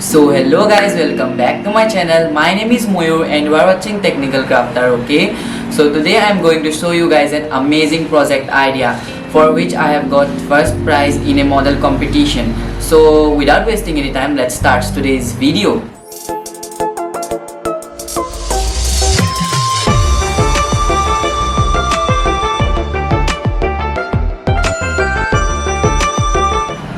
So hello guys, welcome back to my channel. My name is Moyur and you are watching Technical Crafter. Okay, so today I am going to show you guys an amazing project idea for which I have got first prize in a model competition. So without wasting any time, let's start today's video.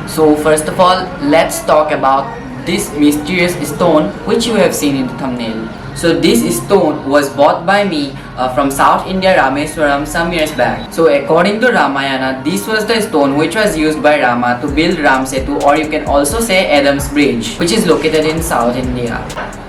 So first of all, let's talk about this mysterious stone which you have seen in the thumbnail. So this stone was bought by me from South India Rameswaram some years back. So according to Ramayana, this was the stone which was used by Rama to build Ramsetu, or you can also say Adam's Bridge, which is located in South India.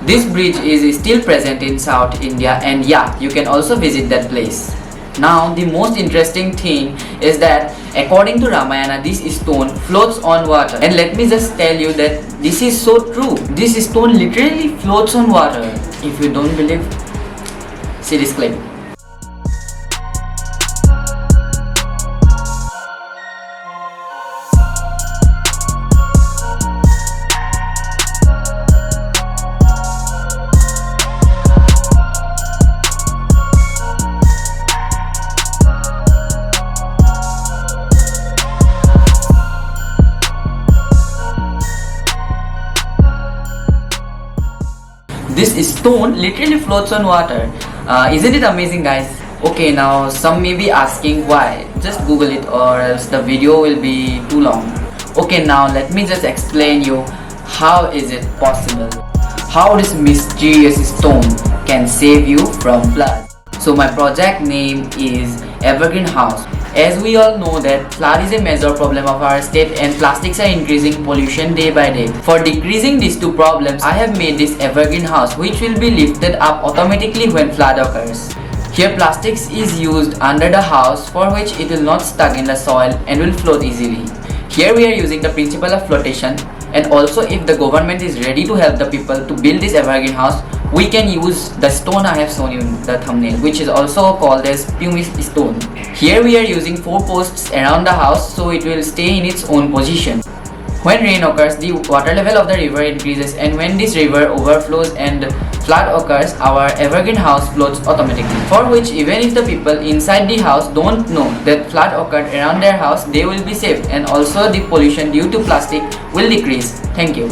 This bridge is still present in South India, and yeah, you can also visit that place. Now the most interesting thing is that according to Ramayana, this stone floats on water, and let me just tell you that this is so true. This stone literally floats on water. If you don't believe, see this clip. This stone literally floats on water. Isn't it amazing, guys? Okay, now some may be asking why. Just Google it or else the video will be too long. Okay, now let me just explain you how is it possible. How this mysterious stone can save you from flood. So my project name is Evergreen House. As we all know that flood is a major problem of our state and plastics are increasing pollution day by day. For decreasing these two problems, I have made this Evergreen House which will be lifted up automatically when flood occurs. Here plastics is used under the house, for which it will not stuck in the soil and will float easily. Here we are using the principle of flotation, and also if the government is ready to help the people to build this Evergreen House, we can use the stone I have shown you in the thumbnail, which is also called as pumice stone. Here we are using 4 posts around the house so it will stay in its own position. When rain occurs, the water level of the river increases, and when this river overflows and flood occurs, our Evergreen House floats automatically. For which even if the people inside the house don't know that flood occurred around their house, they will be safe, and also the pollution due to plastic will decrease. Thank you.